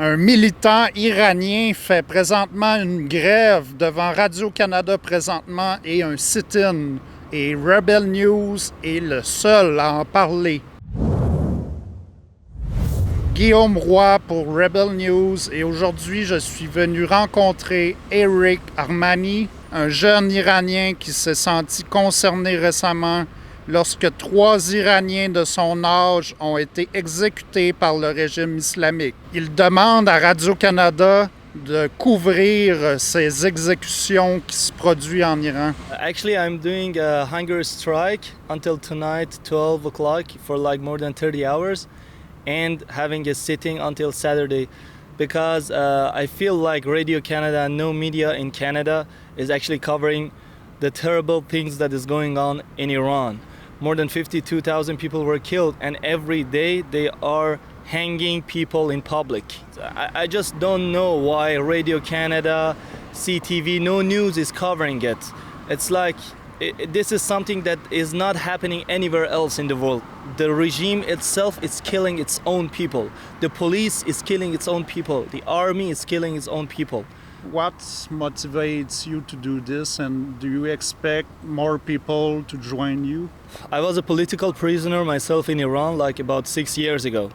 Un militant iranien fait présentement une grève devant Radio-Canada présentement et un sit-in. Et Rebel News est le seul à en parler. Guillaume Roy pour Rebel News et aujourd'hui je suis venu rencontrer Ayrik Armani, un jeune Iranien qui s'est senti concerné récemment lorsque 3 Iraniens de son âge ont été exécutés par le régime islamique. Il demande à Radio-Canada de couvrir ces exécutions qui se produisent en Iran. Actually, I'm doing a hunger strike until tonight, 12 o'clock, for like more than 30 hours, and having a sitting until Saturday, because I feel like Radio-Canada, no media in Canada, is actually covering the terrible things that is going on in Iran. More than 52,000 people were killed, and every day they are hanging people in public. I just don't know why Radio-Canada, CTV, no news is covering it. It's like this is something that is not happening anywhere else in the world. The regime itself is killing its own people. The police is killing its own people. The army is killing its own people. What motivates you to do this, and do you expect more people to join you? I was a political prisoner myself in Iran like about 6 years ago.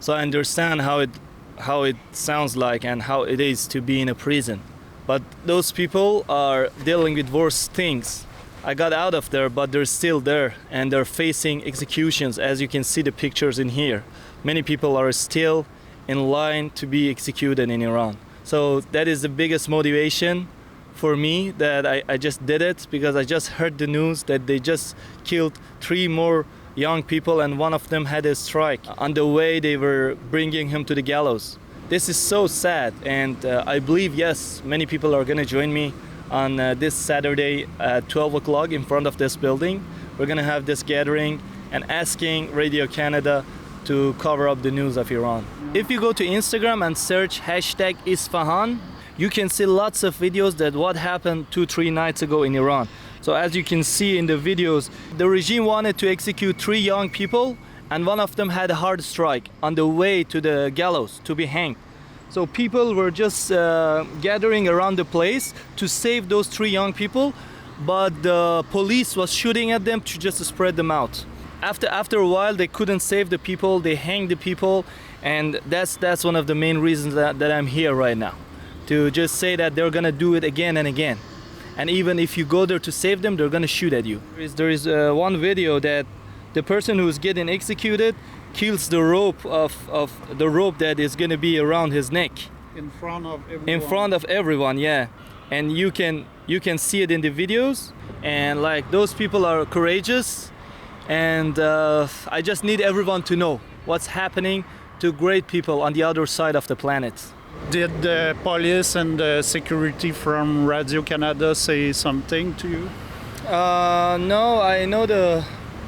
So I understand how it sounds like and how it is to be in a prison. But those people are dealing with worse things. I got out of there, but they're still there and they're facing executions, as you can see the pictures in here. Many people are still in line to be executed in Iran. So that is the biggest motivation for me that I just did it, because I just heard the news that they just killed 3 more young people and one of them had a strike. On the way they were bringing him to the gallows. This is so sad, and I believe, yes, many people are going to join me on this Saturday at 12 o'clock in front of this building. We're going to have this gathering and asking Radio-Canada to cover up the news of Iran. If you go to Instagram and search #Isfahan, you can see lots of videos that what happened 2-3 nights ago in Iran. So as you can see in the videos, the regime wanted to execute 3 young people, and one of them had a hard strike on the way to the gallows to be hanged. So people were just gathering around the place to save those 3 young people, but the police was shooting at them to just spread them out. After a while, they couldn't save the people, they hanged the people, and that's one of the main reasons that I'm here right now. To just say that they're gonna do it again and again. And even if you go there to save them, they're gonna shoot at you. There is one video that the person who's getting executed kills the rope of the rope that is gonna be around his neck. In front of everyone? In front of everyone, yeah. And you can see it in the videos, and like those people are courageous. And I just need everyone to know what's happening to great people on the other side of the planet. Did the police and the security from Radio-Canada say something to you? No, I know the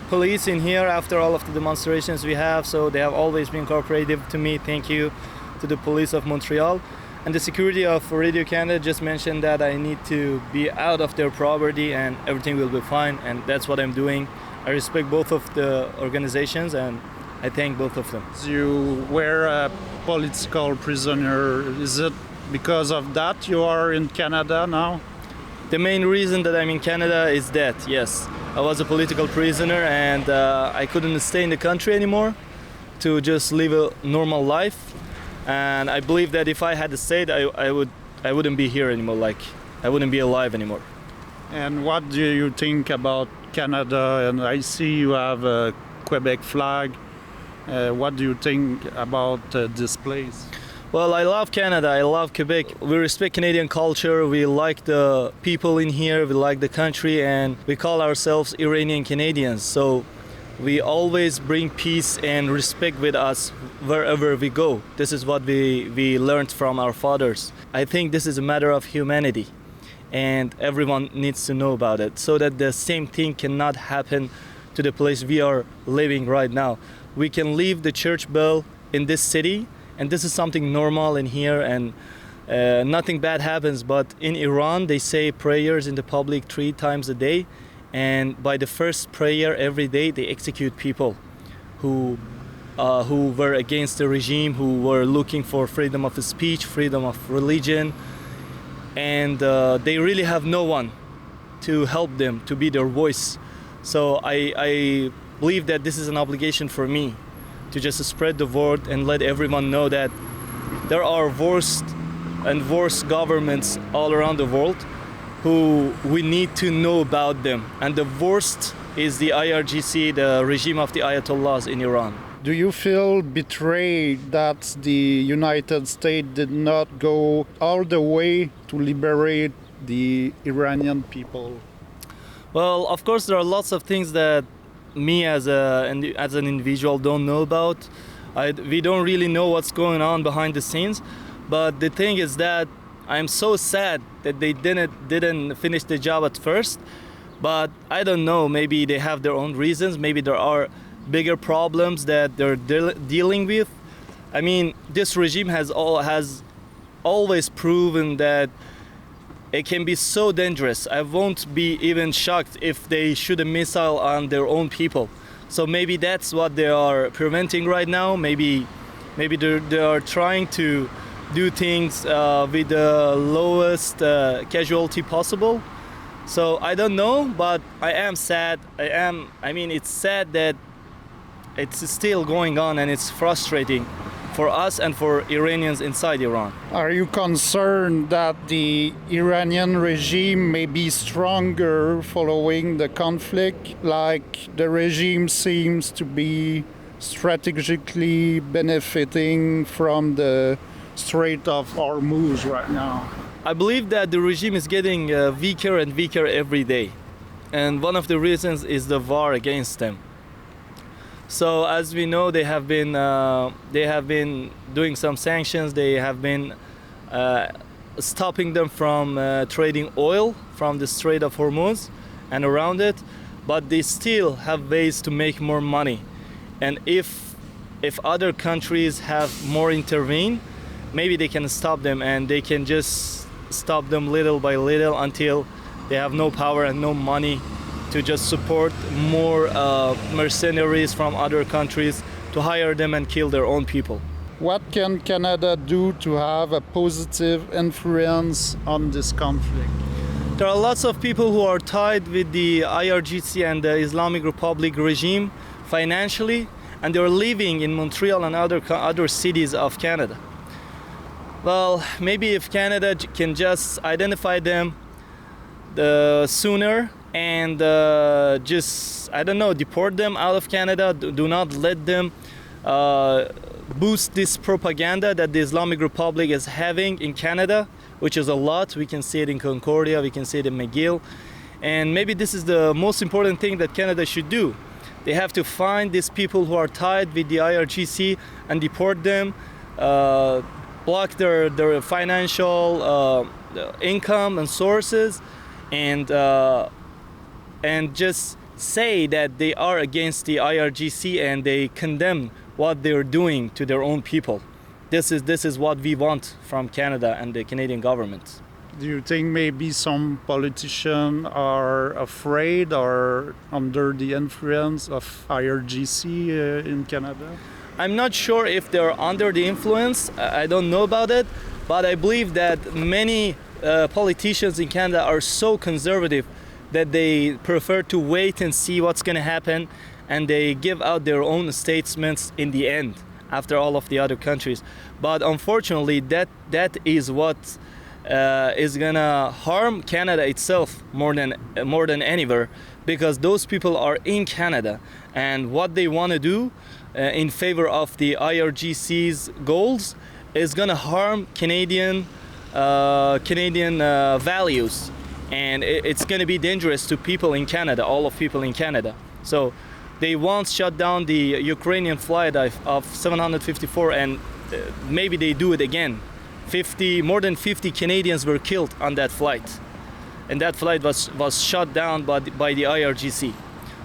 police in here after all of the demonstrations we have, so they have always been cooperative to me. Thank you to the police of Montreal. And the security of Radio-Canada just mentioned that I need to be out of their property and everything will be fine, and that's what I'm doing. I respect both of the organizations and I thank both of them. You were a political prisoner. Is it because of that you are in Canada now? The main reason that I'm in Canada is that, yes. I was a political prisoner and I couldn't stay in the country anymore to just live a normal life. And I believe that if I had stayed, I wouldn't be here anymore. Like, I wouldn't be alive anymore. And what do you think about Canada? And I see you have a Quebec flag. What do you think about this place? Well, I love Canada, I love Quebec. We respect Canadian culture, we like the people in here, we like the country, and we call ourselves Iranian Canadians. So we always bring peace and respect with us wherever we go. This is what we learned from our fathers. I think this is a matter of humanity, and everyone needs to know about it so that the same thing cannot happen to the place we are living right now. We can leave the church bell in this city, and this is something normal in here, and nothing bad happens. But in Iran, they say prayers in the public 3 times a day, and by the first prayer every day, they execute people who who were against the regime, who were looking for freedom of speech, freedom of religion, and they really have no one to help them, to be their voice. So I believe that this is an obligation for me to just spread the word and let everyone know that there are worse and worse governments all around the world who we need to know about them. And the worst is the IRGC, the regime of the Ayatollahs in Iran. Do you feel betrayed that the United States did not go all the way to liberate the Iranian people? Well, of course, there are lots of things that me as an individual don't know about. We don't really know what's going on behind the scenes. But the thing is that I'm so sad that they didn't finish the job at first. But I don't know, maybe they have their own reasons. Maybe there are bigger problems that they're dealing with. I mean, this regime has always proven that it can be so dangerous. I won't be even shocked if they shoot a missile on their own people. So maybe that's what they are preventing right now. Maybe they are trying to do things with the lowest casualty possible. So I don't know, but I am sad. I mean, it's sad that it's still going on, and it's frustrating for us and for Iranians inside Iran. Are you concerned that the Iranian regime may be stronger following the conflict, like the regime seems to be strategically benefiting from the Strait of Hormuz right now? I believe that the regime is getting weaker and weaker every day. And one of the reasons is the war against them. So as we know, they have been doing some sanctions. They have been stopping them from trading oil from the Strait of Hormuz and around it, but they still have ways to make more money. And if other countries have more intervene, maybe they can stop them, and they can just stop them little by little until they have no power and no money to just support more mercenaries from other countries to hire them and kill their own people. What can Canada do to have a positive influence on this conflict? There are lots of people who are tied with the IRGC and the Islamic Republic regime financially, and they're living in Montreal and other cities of Canada. Well, maybe if Canada can just identify them sooner and just, I don't know, deport them out of Canada. Do not let them boost this propaganda that the Islamic Republic is having in Canada, which is a lot. We can see it in Concordia, we can see it in McGill. And maybe this is the most important thing that Canada should do. They have to find these people who are tied with the IRGC and deport them, block their financial income and sources, and just say that they are against the IRGC and they condemn what they're doing to their own people. This is what we want from Canada and the Canadian government. Do you think maybe some politicians are afraid or under the influence of IRGC in Canada? I'm not sure if they're under the influence. I don't know about it, but I believe that many politicians in Canada are so conservative that they prefer to wait and see what's going to happen, and they give out their own statements in the end after all of the other countries. But unfortunately, that is what is gonna harm Canada itself more than anywhere, because those people are in Canada, and what they want to do in favor of the IRGC's goals is gonna harm Canadian values, and it's gonna be dangerous to people in Canada, all of people in Canada. So they once shut down the Ukrainian flight of 754, and maybe they do it again. More than 50 Canadians were killed on that flight, and that flight was shut down by the IRGC.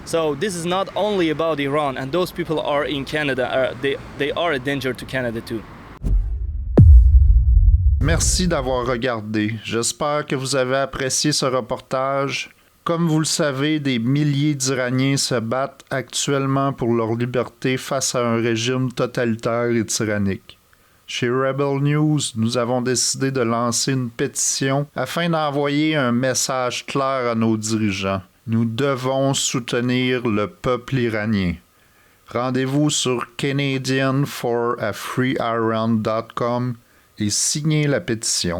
So this is not only about Iran, and those people are in Canada. They are a danger to Canada too. Merci d'avoir regardé. J'espère que vous avez apprécié ce reportage. Comme vous le savez, des milliers d'Iraniens se battent actuellement pour leur liberté face à un régime totalitaire et tyrannique. Chez Rebel News, nous avons décidé de lancer une pétition afin d'envoyer un message clair à nos dirigeants. Nous devons soutenir le peuple iranien. Rendez-vous sur canadianforafreeiran.com et signez la pétition.